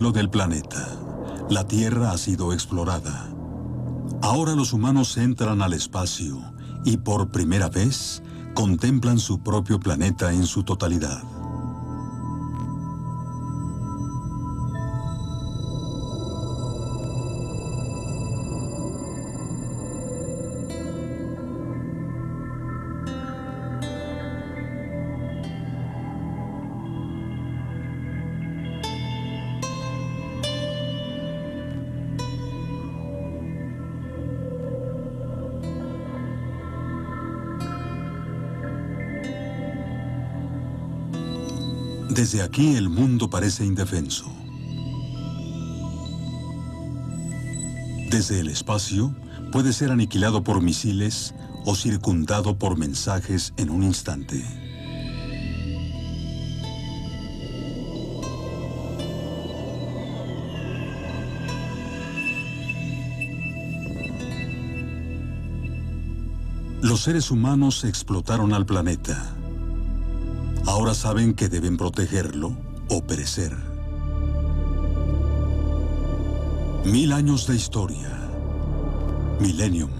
Lo del planeta. La Tierra ha sido explorada. Ahora los humanos entran al espacio y por primera vez contemplan su propio planeta en su totalidad. Desde aquí el mundo parece indefenso. Desde el espacio puede ser aniquilado por misiles o circundado por mensajes en un instante. Los seres humanos explotaron al planeta. Ahora saben que deben protegerlo o perecer. 1000 años de historia. Millennium.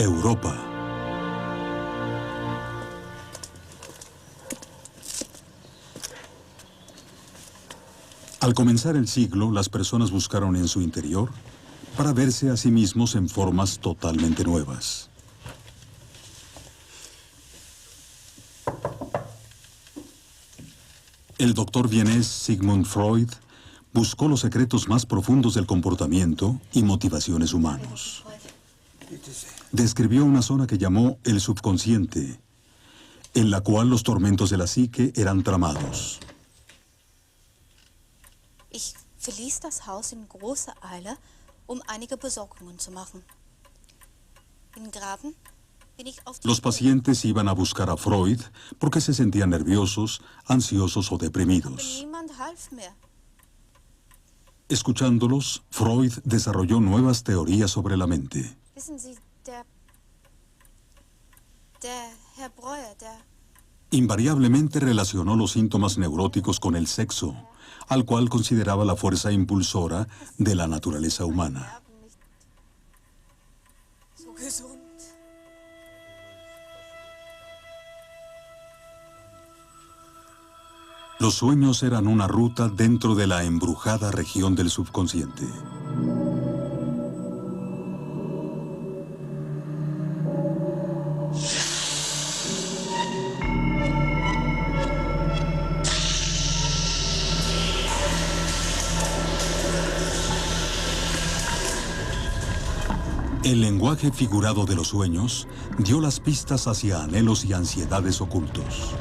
Europa. Al comenzar el siglo, las personas buscaron en su interior para verse a sí mismos en formas totalmente nuevas. El doctor vienés Sigmund Freud buscó los secretos más profundos del comportamiento y motivaciones humanos. Describió una zona que llamó el subconsciente, en la cual los tormentos de la psique eran tramados. Ich verließ das Haus in großer Eile, einige Besorgungen zu machen. In Graben bin ich auf Los pacientes iban a buscar a Freud porque se sentían nerviosos, ansiosos o deprimidos. Niemand half mir. Escuchándolos, Freud desarrolló nuevas teorías sobre la mente. Wissen Sie, der Herr Breuer, Invariablemente relacionó los síntomas neuróticos con el sexo, al cual consideraba la fuerza impulsora de la naturaleza humana. so gesund. Los sueños eran una ruta dentro de la embrujada región del subconsciente. El lenguaje figurado de los sueños dio las pistas hacia anhelos y ansiedades ocultos.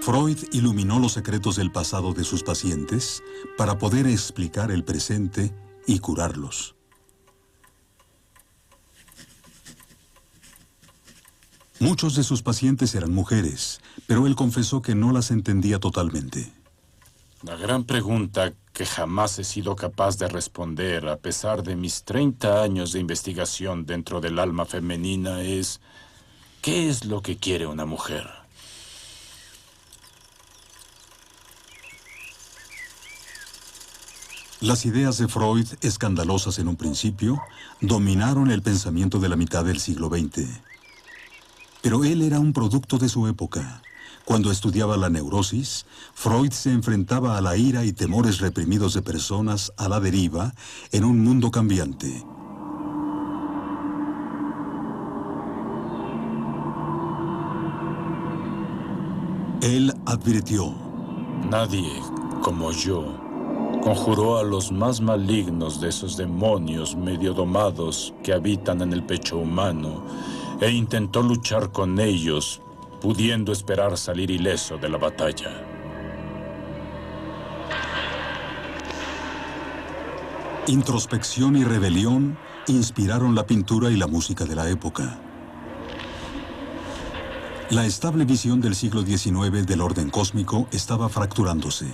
Freud iluminó los secretos del pasado de sus pacientes para poder explicar el presente y curarlos. Muchos de sus pacientes eran mujeres, pero él confesó que no las entendía totalmente. La gran pregunta que jamás he sido capaz de responder a pesar de mis 30 años de investigación dentro del alma femenina es: ¿qué es lo que quiere una mujer? Las ideas de Freud, escandalosas en un principio, dominaron el pensamiento de la mitad del siglo XX. Pero él era un producto de su época. Cuando estudiaba la neurosis, Freud se enfrentaba a la ira y temores reprimidos de personas a la deriva en un mundo cambiante. Él advirtió: Nadie, como yo, conjuró a los más malignos de esos demonios medio domados que habitan en el pecho humano e intentó luchar con ellos, pudiendo esperar salir ileso de la batalla. Introspección y rebelión inspiraron la pintura y la música de la época. La estable visión del siglo XIX del orden cósmico estaba fracturándose.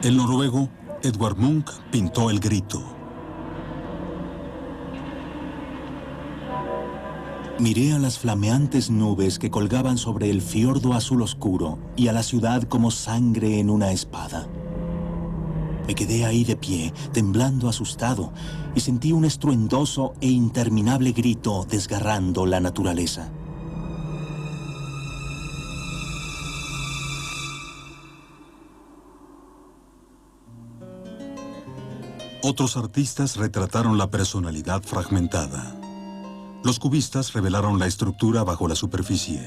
El noruego Edvard Munch pintó El Grito. Miré a las flameantes nubes que colgaban sobre el fiordo azul oscuro y a la ciudad como sangre en una espada. Me quedé ahí de pie, temblando asustado, y sentí un estruendoso e interminable grito desgarrando la naturaleza. Otros artistas retrataron la personalidad fragmentada. Los cubistas revelaron la estructura bajo la superficie.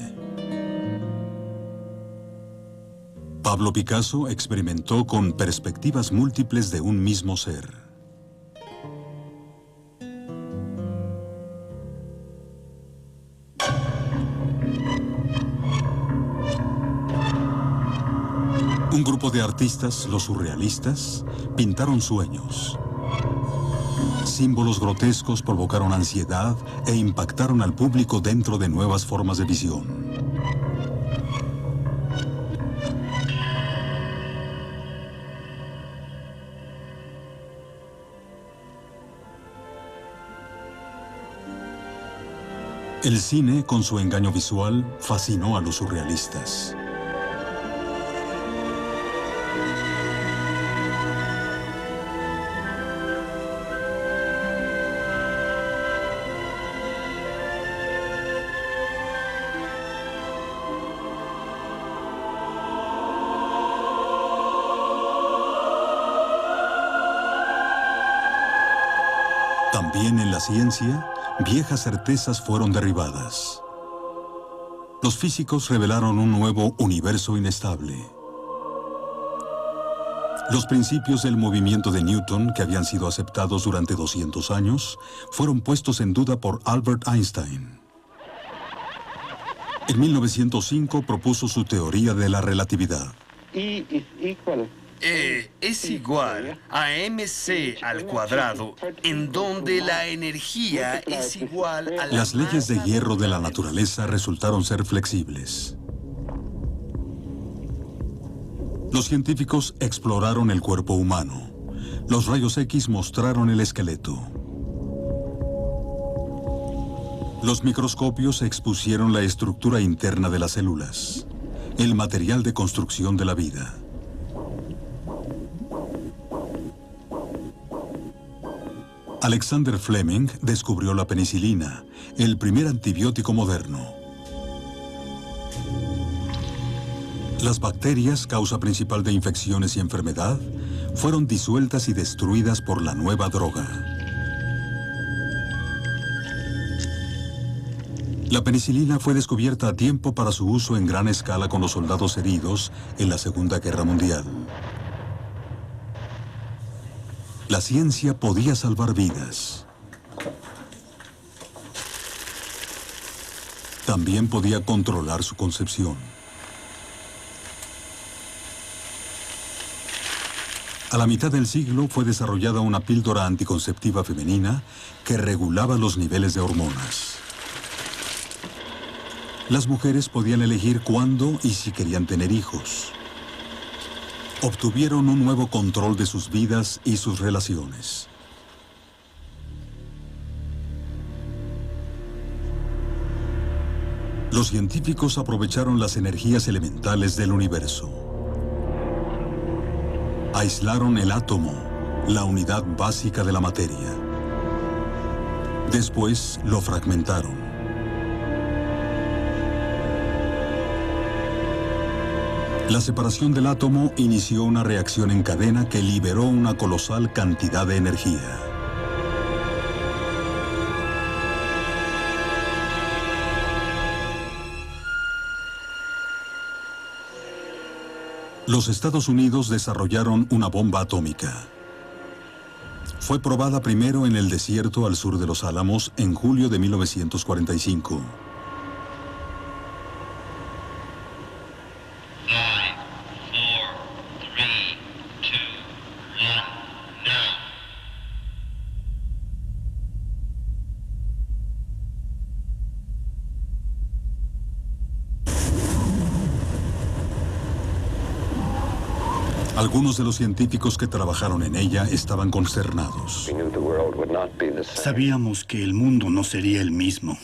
Pablo Picasso experimentó con perspectivas múltiples de un mismo ser. Un grupo de artistas, los surrealistas, pintaron sueños. Símbolos grotescos provocaron ansiedad e impactaron al público dentro de nuevas formas de visión. El cine, con su engaño visual, fascinó a los surrealistas. También en la ciencia, viejas certezas fueron derribadas. Los físicos revelaron un nuevo universo inestable. Los principios del movimiento de Newton, que habían sido aceptados durante 200 años, fueron puestos en duda por Albert Einstein. En 1905 propuso su teoría de la relatividad. E es igual a mc al cuadrado, en donde la energía es igual a la Las leyes de hierro de la naturaleza resultaron ser flexibles. Los científicos exploraron el cuerpo humano. Los rayos X mostraron el esqueleto. Los microscopios expusieron la estructura interna de las células, el material de construcción de la vida. Alexander Fleming descubrió la penicilina, el primer antibiótico moderno. Las bacterias, causa principal de infecciones y enfermedad, fueron disueltas y destruidas por la nueva droga. La penicilina fue descubierta a tiempo para su uso en gran escala con los soldados heridos en la Segunda Guerra Mundial. La ciencia podía salvar vidas. También podía controlar su concepción. A la mitad del siglo fue desarrollada una píldora anticonceptiva femenina que regulaba los niveles de hormonas. Las mujeres podían elegir cuándo y si querían tener hijos. Obtuvieron un nuevo control de sus vidas y sus relaciones. Los científicos aprovecharon las energías elementales del universo. Aislaron el átomo, la unidad básica de la materia. Después lo fragmentaron. La separación del átomo inició una reacción en cadena que liberó una colosal cantidad de energía. Los Estados Unidos desarrollaron una bomba atómica. Fue probada primero en el desierto al sur de Los Álamos en julio de 1945. Algunos de los científicos que trabajaron en ella estaban consternados. Sabíamos que el mundo no sería el mismo.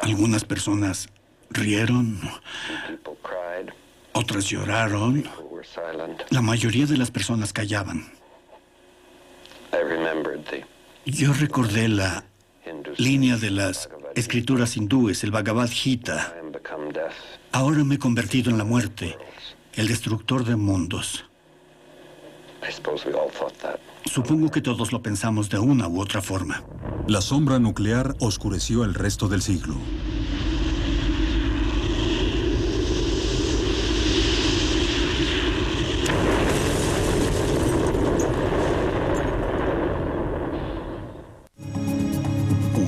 Algunas personas rieron, otras lloraron. La mayoría de las personas callaban. Yo recordé la línea de las escrituras hindúes, el Bhagavad Gita. Ahora me he convertido en la muerte, el destructor de mundos. Supongo que todos lo pensamos de una u otra forma. La sombra nuclear oscureció el resto del siglo.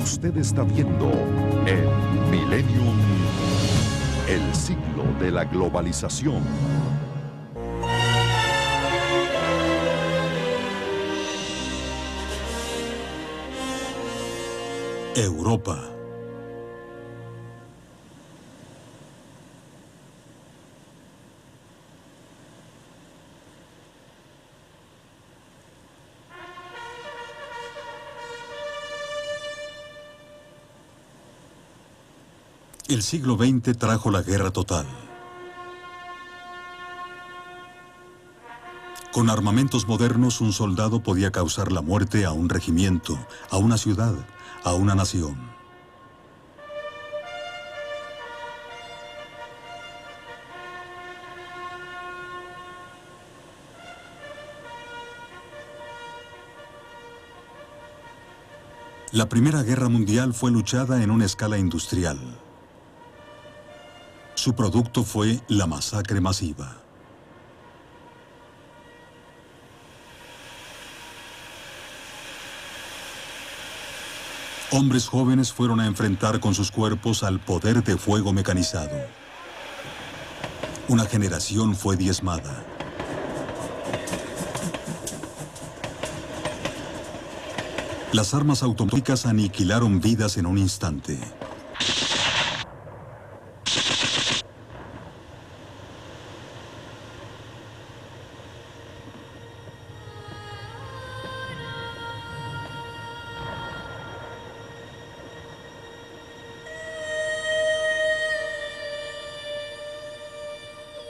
Usted está viendo el Millennium, el siglo de la globalización. Europa. El siglo XX trajo la guerra total. Con armamentos modernos, un soldado podía causar la muerte a un regimiento, a una ciudad, a una nación. La Primera Guerra Mundial fue luchada en una escala industrial. Su producto fue la masacre masiva. Hombres jóvenes fueron a enfrentar con sus cuerpos al poder de fuego mecanizado. Una generación fue diezmada. Las armas automáticas aniquilaron vidas en un instante.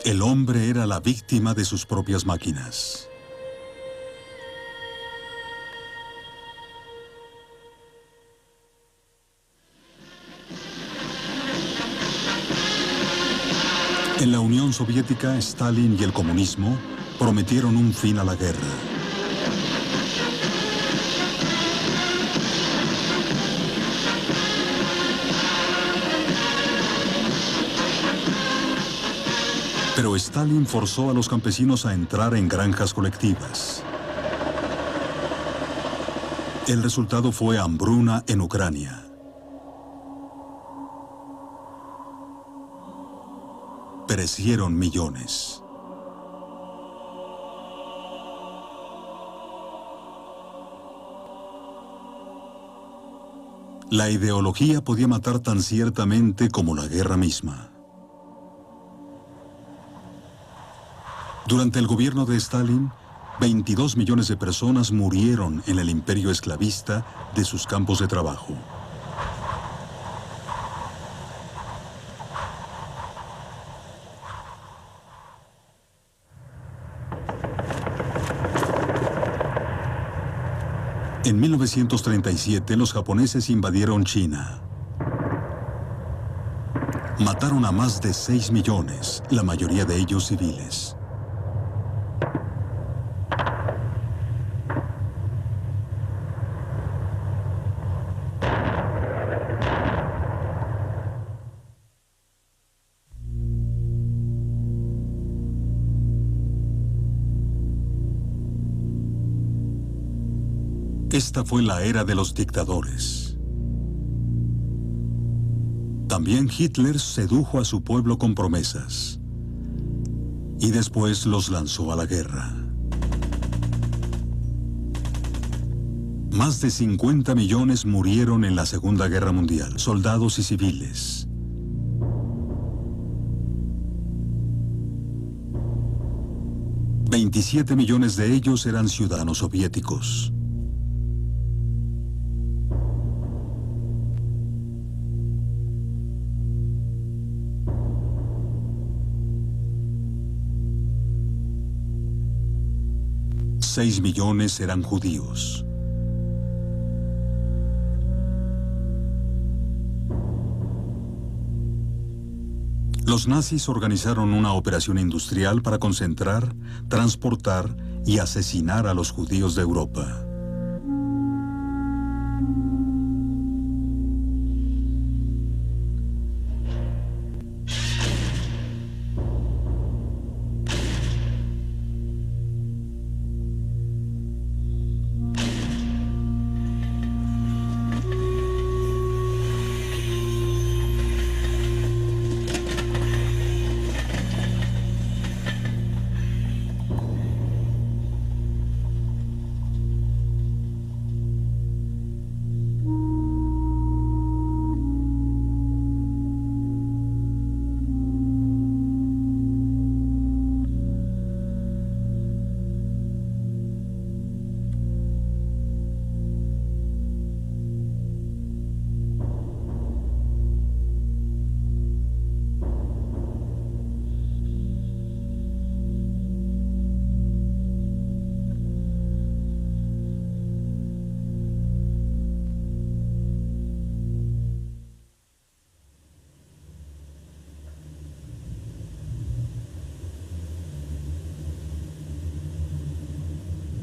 El hombre era la víctima de sus propias máquinas. En la Unión Soviética, Stalin y el comunismo prometieron un fin a la guerra. Pero Stalin forzó a los campesinos a entrar en granjas colectivas. El resultado fue hambruna en Ucrania. Perecieron millones. La ideología podía matar tan ciertamente como la guerra misma. Durante el gobierno de Stalin, 22 millones de personas murieron en el imperio esclavista de sus campos de trabajo. En 1937, los japoneses invadieron China. Mataron a más de 6 millones, la mayoría de ellos civiles. Esta fue la era de los dictadores. También Hitler sedujo a su pueblo con promesas y después los lanzó a la guerra. Más de 50 millones murieron en la Segunda Guerra Mundial, soldados y civiles. $27 millones de ellos eran ciudadanos soviéticos. $6 millones eran judíos. Los nazis organizaron una operación industrial para concentrar, transportar y asesinar a los judíos de Europa.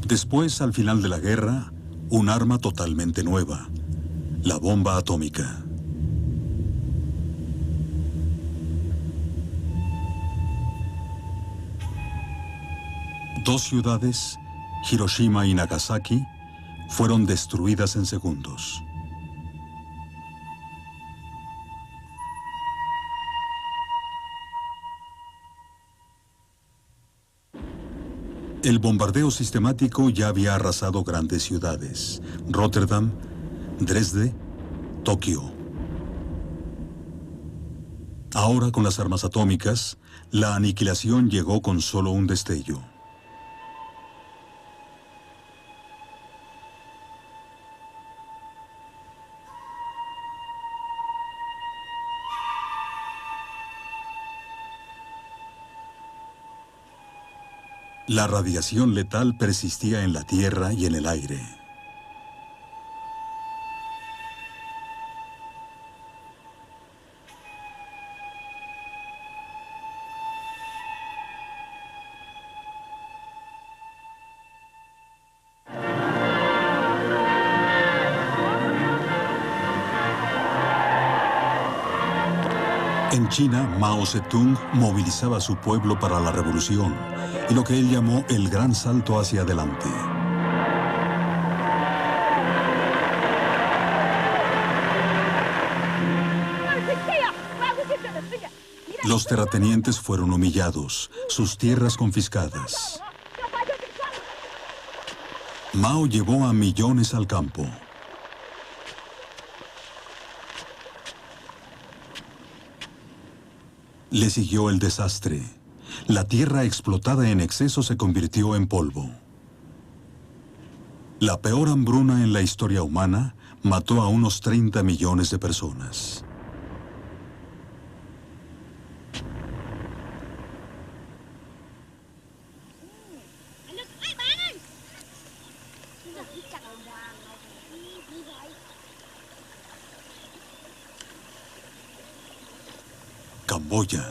Después, al final de la guerra, un arma totalmente nueva, la bomba atómica. Dos ciudades, Hiroshima y Nagasaki, fueron destruidas en segundos. El bombardeo sistemático ya había arrasado grandes ciudades: Rotterdam, Dresde, Tokio. Ahora, con las armas atómicas, la aniquilación llegó con solo un destello. La radiación letal persistía en la tierra y en el aire. En China, Mao Zedong movilizaba a su pueblo para la revolución y lo que él llamó el gran salto hacia adelante. Los terratenientes fueron humillados, sus tierras confiscadas. Mao llevó a millones al campo. Le siguió el desastre. La tierra explotada en exceso se convirtió en polvo. La peor hambruna en la historia humana mató a unos 30 millones de personas. Camboya.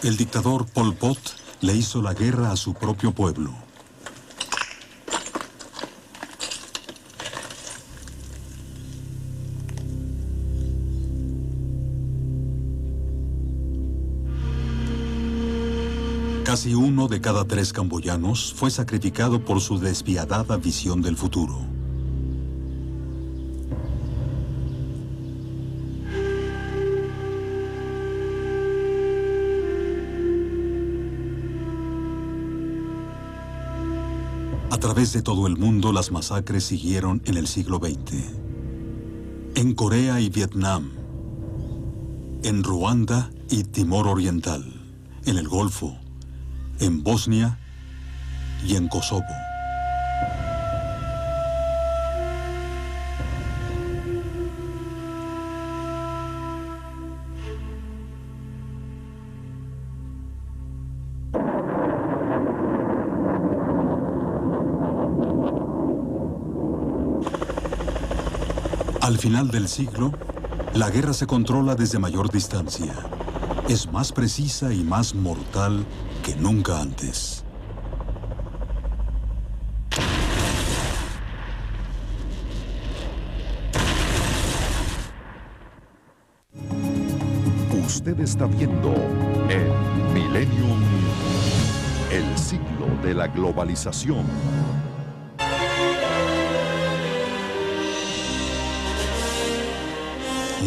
El dictador Pol Pot le hizo la guerra a su propio pueblo. Casi 1 de cada 3 camboyanos fue sacrificado por su despiadada visión del futuro. A través de todo el mundo, las masacres siguieron en el siglo XX. En Corea y Vietnam, en Ruanda y Timor Oriental, en el Golfo, en Bosnia y en Kosovo. Al final del siglo, la guerra se controla desde mayor distancia. Es más precisa y más mortal que nunca antes. Usted está viendo en Millennium, el siglo de la globalización.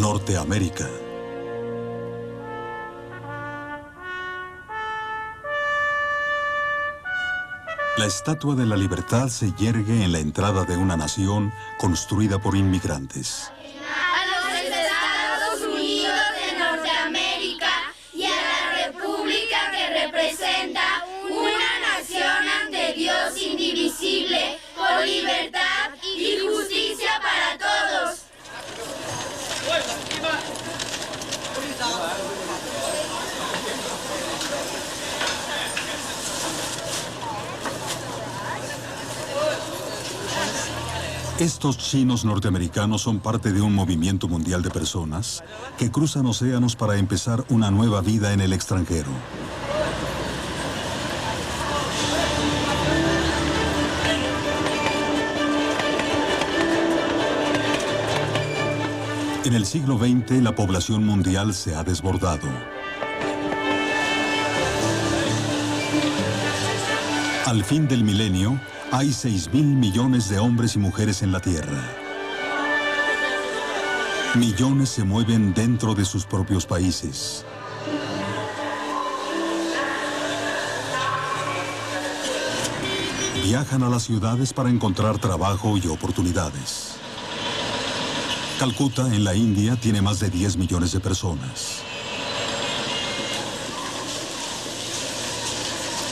Norteamérica. La Estatua de la Libertad se yergue en la entrada de una nación construida por inmigrantes. A los Estados Unidos de Norteamérica y a la República que representa una nación ante Dios indivisible, con libertad y justicia para todos. Estos chinos norteamericanos son parte de un movimiento mundial de personas que cruzan océanos para empezar una nueva vida en el extranjero. En el siglo XX, la población mundial se ha desbordado. Al fin del milenio, hay 6.000 millones de hombres y mujeres en la Tierra. Millones se mueven dentro de sus propios países. Viajan a las ciudades para encontrar trabajo y oportunidades. Calcuta, en la India, tiene más de 10 millones de personas.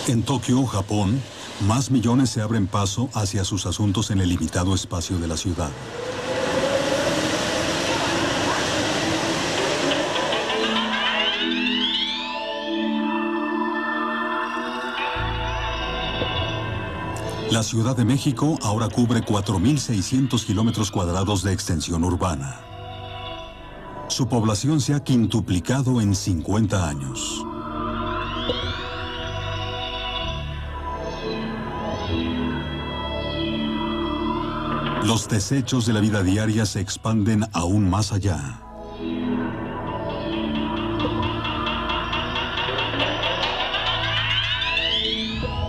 En Tokio, Japón, más millones se abren paso hacia sus asuntos en el limitado espacio de la ciudad. La Ciudad de México ahora cubre 4.600 kilómetros cuadrados de extensión urbana. Su población se ha quintuplicado en 50 años. Los desechos de la vida diaria se expanden aún más allá.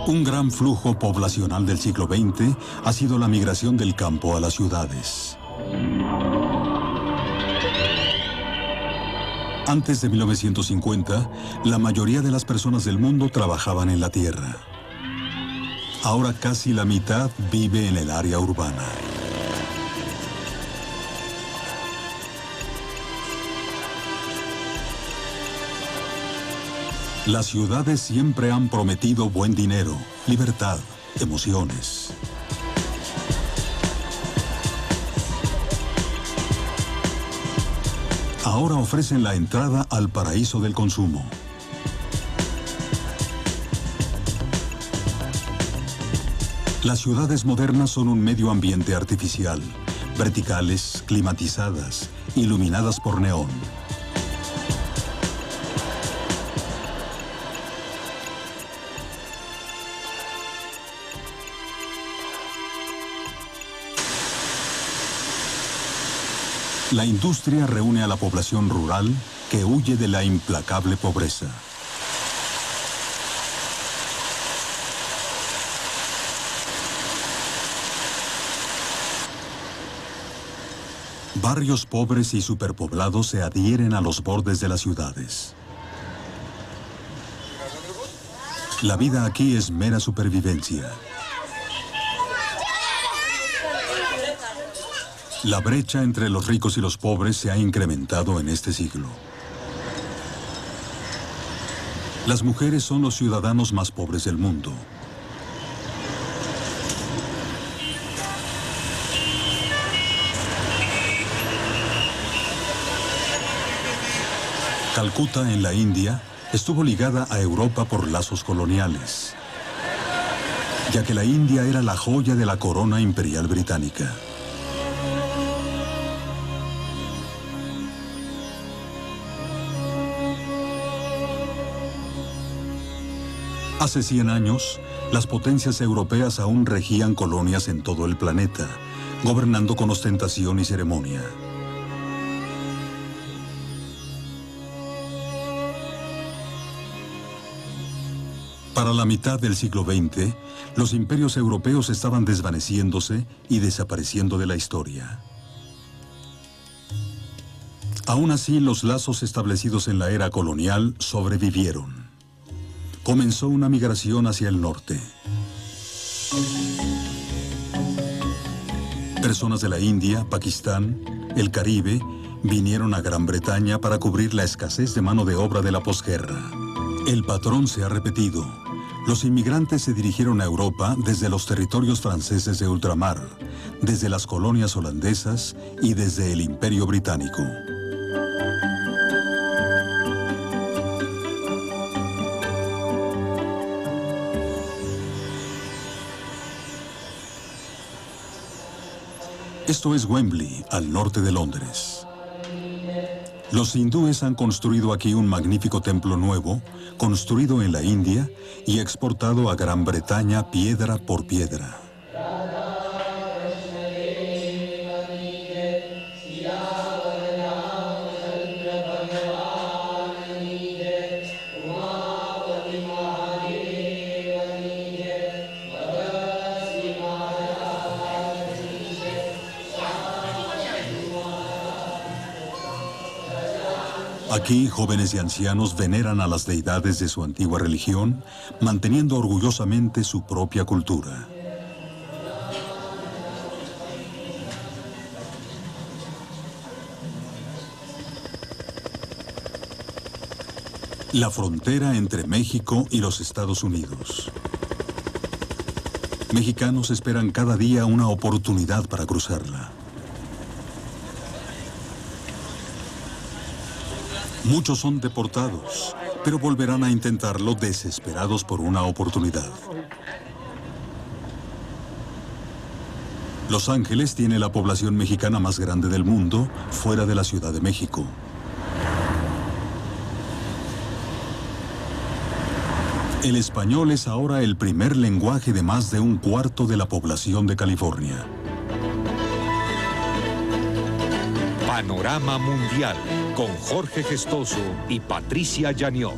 Un gran flujo poblacional del siglo XX ha sido la migración del campo a las ciudades. Antes de 1950, la mayoría de las personas del mundo trabajaban en la tierra. Ahora casi la mitad vive en el área urbana. Las ciudades siempre han prometido buen dinero, libertad, emociones. Ahora ofrecen la entrada al paraíso del consumo. Las ciudades modernas son un medio ambiente artificial, verticales, climatizadas, iluminadas por neón. La industria reúne a la población rural que huye de la implacable pobreza. Barrios pobres y superpoblados se adhieren a los bordes de las ciudades. La vida aquí es mera supervivencia. La brecha entre los ricos y los pobres se ha incrementado en este siglo. Las mujeres son los ciudadanos más pobres del mundo. Calcuta, en la India, estuvo ligada a Europa por lazos coloniales, ya que la India era la joya de la corona imperial británica. Hace 100 años, las potencias europeas aún regían colonias en todo el planeta, gobernando con ostentación y ceremonia. Para la mitad del siglo XX, los imperios europeos estaban desvaneciéndose y desapareciendo de la historia. Aún así, los lazos establecidos en la era colonial sobrevivieron. Comenzó una migración hacia el norte. Personas de la India, Pakistán, el Caribe, vinieron a Gran Bretaña para cubrir la escasez de mano de obra de la posguerra. El patrón se ha repetido. Los inmigrantes se dirigieron a Europa desde los territorios franceses de ultramar, desde las colonias holandesas y desde el Imperio Británico. Esto es Wembley, al norte de Londres. Los hindúes han construido aquí un magnífico templo nuevo, construido en la India y exportado a Gran Bretaña piedra por piedra. Aquí, jóvenes y ancianos veneran a las deidades de su antigua religión, manteniendo orgullosamente su propia cultura. La frontera entre México y los Estados Unidos. Mexicanos esperan cada día una oportunidad para cruzarla. Muchos son deportados, pero volverán a intentarlo desesperados por una oportunidad. Los Ángeles tiene la población mexicana más grande del mundo, fuera de la Ciudad de México. El español es ahora el primer lenguaje de más de un cuarto de la población de California. Panorama Mundial, con Jorge Gestoso y Patricia Yaniot.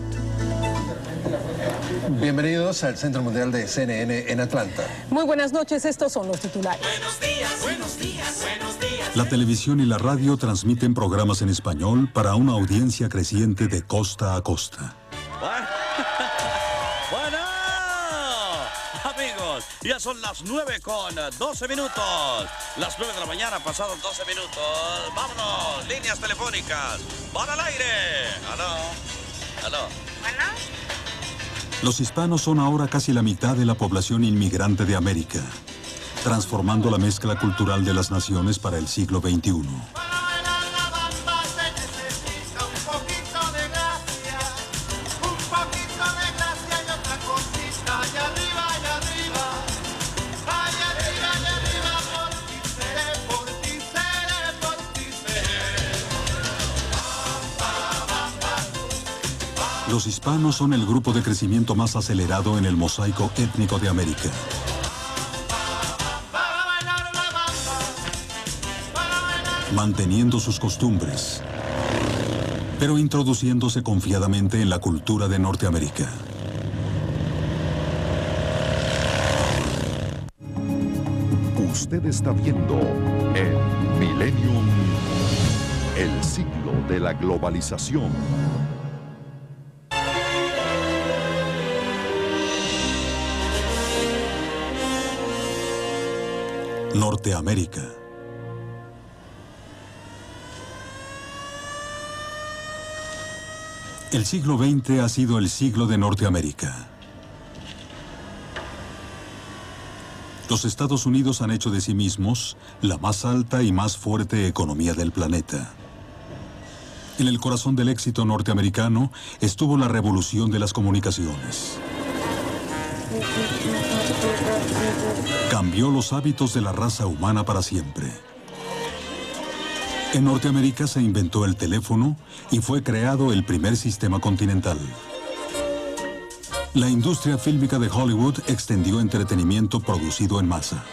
Bienvenidos al Centro Mundial de CNN en Atlanta. Muy buenas noches, estos son los titulares. Buenos días, buenos días, buenos días. La televisión y la radio transmiten programas en español para una audiencia creciente de costa a costa. Bueno, amigos, ya son las 9:12 minutos. Las 9 de la mañana, pasados 12 minutos. Vámonos, líneas telefónicas. ¡Van al aire! ¡Aló! ¡Aló! ¿Bueno? Los hispanos son ahora casi la mitad de la población inmigrante de América, transformando la mezcla cultural de las naciones para el siglo XXI. Los hispanos son el grupo de crecimiento más acelerado en el mosaico étnico de América. Manteniendo sus costumbres, pero introduciéndose confiadamente en la cultura de Norteamérica. Usted está viendo el Millennium, el siglo de la globalización. Norteamérica. El siglo XX ha sido el siglo de Norteamérica. Los Estados Unidos han hecho de sí mismos la más alta y más fuerte economía del planeta. En el corazón del éxito norteamericano estuvo la revolución de las comunicaciones. Cambió los hábitos de la raza humana para siempre. En Norteamérica se inventó el teléfono y fue creado el primer sistema continental. La industria fílmica de Hollywood extendió entretenimiento producido en masa.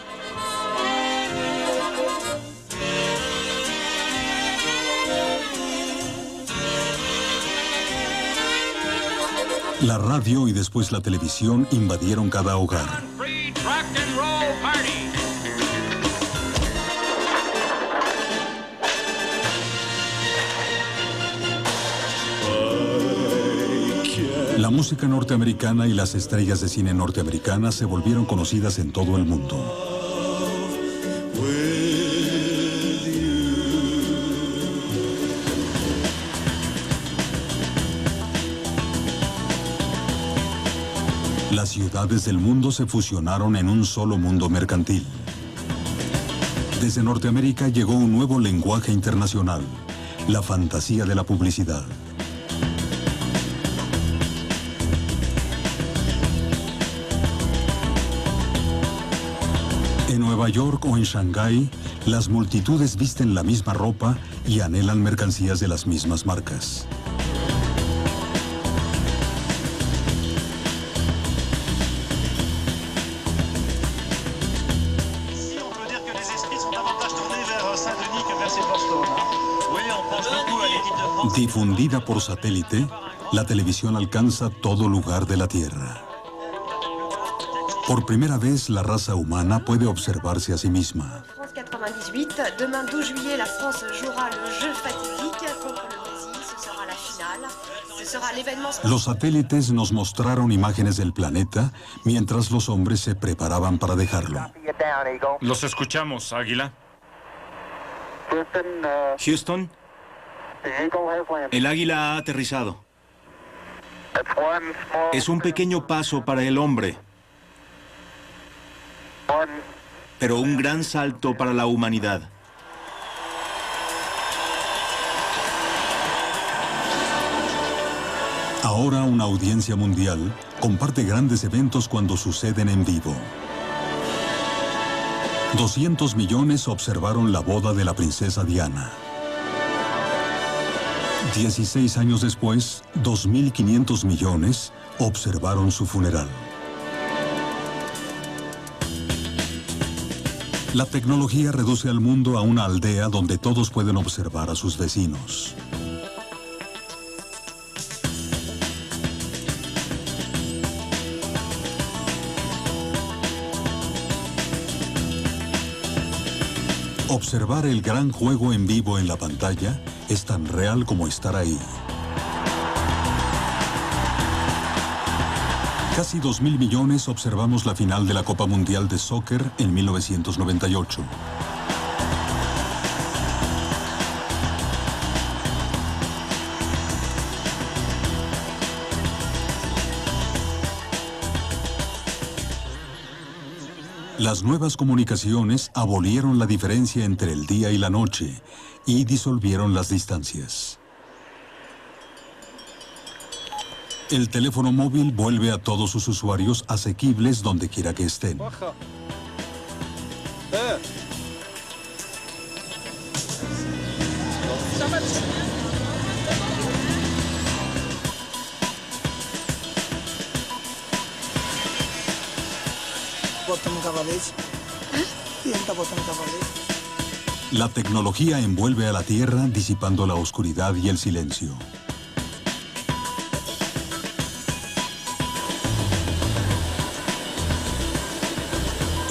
La radio y después la televisión invadieron cada hogar. La música norteamericana y las estrellas de cine norteamericanas se volvieron conocidas en todo el mundo. Las ciudades del mundo se fusionaron en un solo mundo mercantil. Desde Norteamérica llegó un nuevo lenguaje internacional, la fantasía de la publicidad. En Nueva York o en Shanghái, las multitudes visten la misma ropa y anhelan mercancías de las mismas marcas. Difundida por satélite, la televisión alcanza todo lugar de la Tierra. Por primera vez, la raza humana puede observarse a sí misma. Demain 12 juillet, la France jouera le jeu fatidique contre le Brésil. Ce sera la finale. Ce sera l'événement. Los satélites nos mostraron imágenes del planeta mientras los hombres se preparaban para dejarlo. Los escuchamos, Águila. Houston, el Águila ha aterrizado. Es un pequeño paso para el hombre, pero un gran salto para la humanidad. Ahora una audiencia mundial comparte grandes eventos cuando suceden en vivo. 200 millones observaron la boda de la princesa Diana. 16 años después, 2.500 millones observaron su funeral. La tecnología reduce al mundo a una aldea donde todos pueden observar a sus vecinos. Observar el gran juego en vivo en la pantalla es tan real como estar ahí. Casi 2.000 millones observamos la final de la Copa Mundial de Soccer en 1998. Las nuevas comunicaciones abolieron la diferencia entre el día y la noche y disolvieron las distancias. El teléfono móvil vuelve a todos sus usuarios asequibles donde quiera que estén. La tecnología envuelve a la Tierra disipando la oscuridad y el silencio.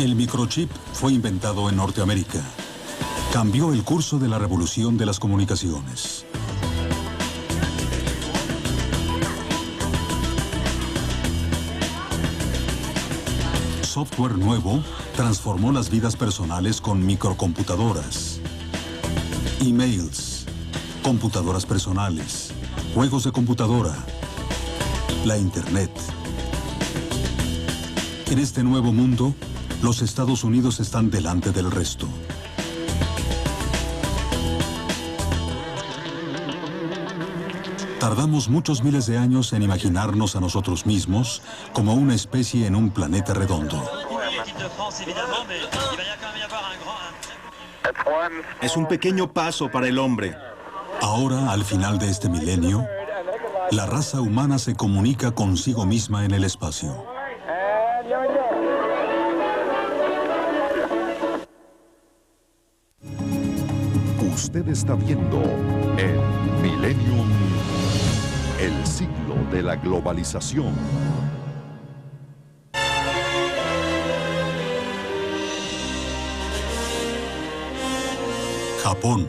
El microchip fue inventado en Norteamérica. Cambió el curso de la revolución de las comunicaciones. Software nuevo transformó las vidas personales con microcomputadoras, emails, computadoras personales, juegos de computadora, la Internet. En este nuevo mundo, los Estados Unidos están delante del resto. Tardamos muchos miles de años en imaginarnos a nosotros mismos como una especie en un planeta redondo. Es un pequeño paso para el hombre. Ahora, al final de este milenio, la raza humana se comunica consigo misma en el espacio. Usted está viendo en Millennium, el siglo de la globalización. Japón.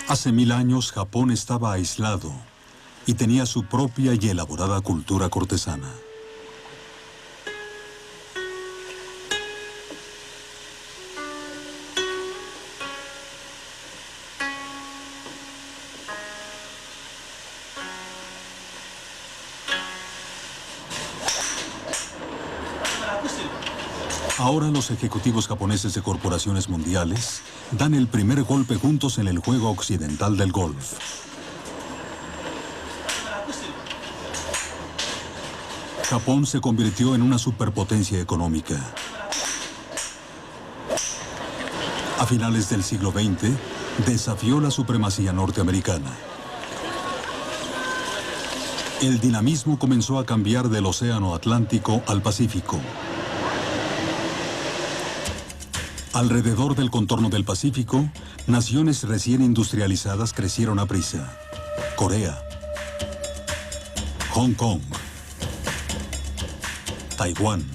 Hace 1000 años, Japón estaba aislado y tenía su propia y elaborada cultura cortesana. Ahora los ejecutivos japoneses de corporaciones mundiales dan el primer golpe juntos en el juego occidental del golf. Japón se convirtió en una superpotencia económica. A finales del siglo XX, desafió la supremacía norteamericana. El dinamismo comenzó a cambiar del Océano Atlántico al Pacífico. Alrededor del contorno del Pacífico, naciones recién industrializadas crecieron a prisa. Corea, Hong Kong, Taiwán,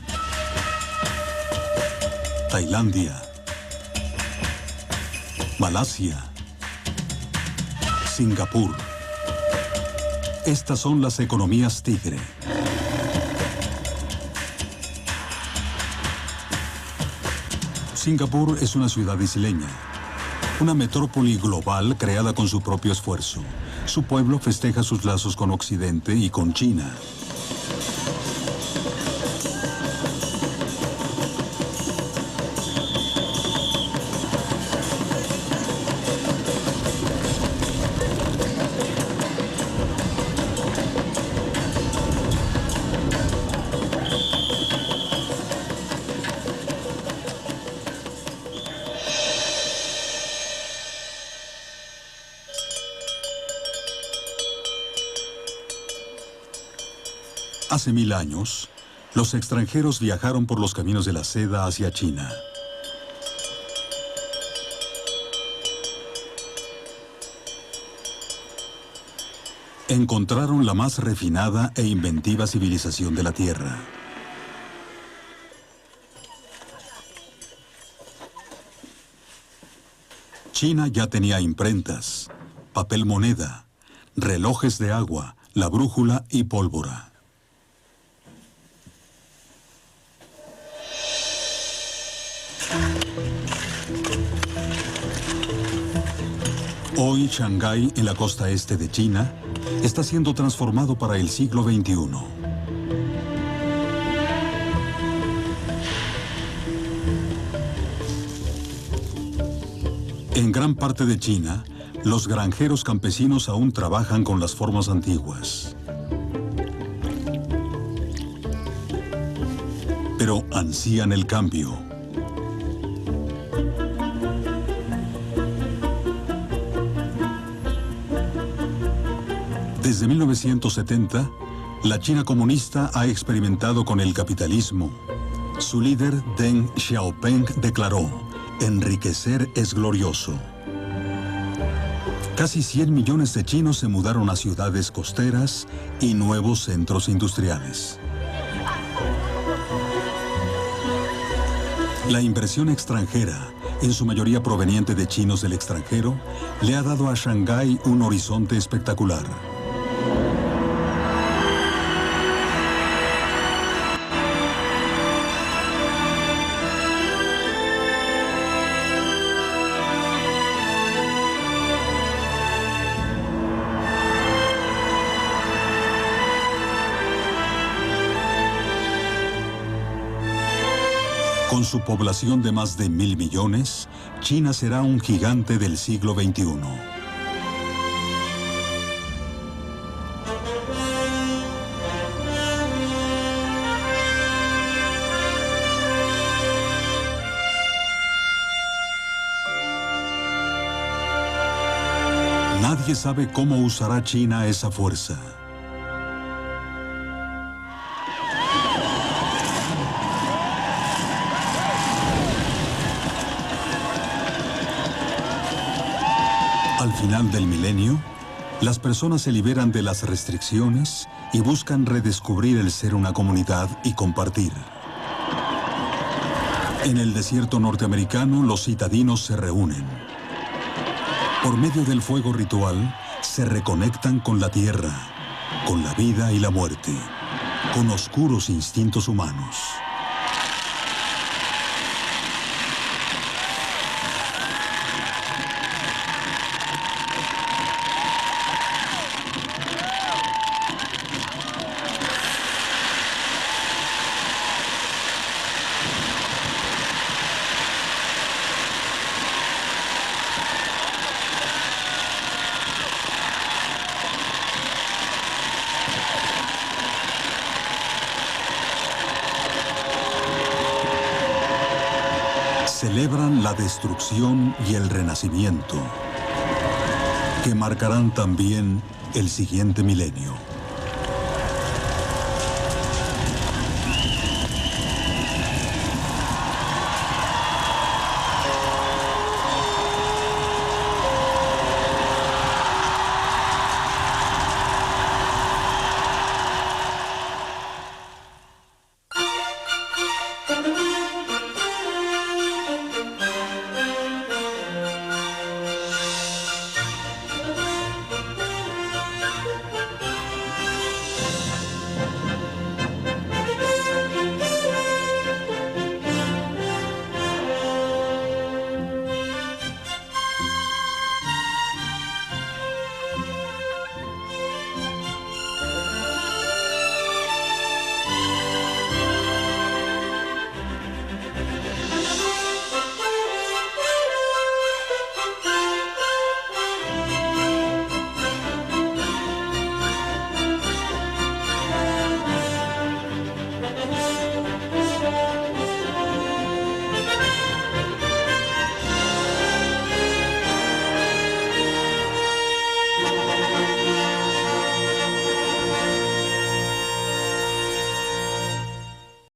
Tailandia, Malasia, Singapur. Estas son las economías tigre. Singapur es una ciudad isleña, una metrópoli global creada con su propio esfuerzo. Su pueblo festeja sus lazos con Occidente y con China. Hace 1000 años, los extranjeros viajaron por los caminos de la seda hacia China. Encontraron la más refinada e inventiva civilización de la Tierra. China ya tenía imprentas, papel moneda, relojes de agua, la brújula y pólvora. Hoy, Shanghái, en la costa este de China, está siendo transformado para el siglo XXI. En gran parte de China, los granjeros campesinos aún trabajan con las formas antiguas. Pero ansían el cambio. Desde 1970, la China comunista ha experimentado con el capitalismo. Su líder, Deng Xiaoping, declaró: enriquecer es glorioso. Casi 100 millones de chinos se mudaron a ciudades costeras y nuevos centros industriales. La inversión extranjera, en su mayoría proveniente de chinos del extranjero, le ha dado a Shanghái un horizonte espectacular. Con su población de más de 1.000 millones, China será un gigante del siglo XXI. Nadie sabe cómo usará China esa fuerza. Al final del milenio, las personas se liberan de las restricciones y buscan redescubrir el ser una comunidad y compartir. En el desierto norteamericano, los citadinos se reúnen. Por medio del fuego ritual, se reconectan con la tierra, con la vida y la muerte, con oscuros instintos humanos. Celebran la destrucción y el renacimiento, que marcarán también el siguiente milenio.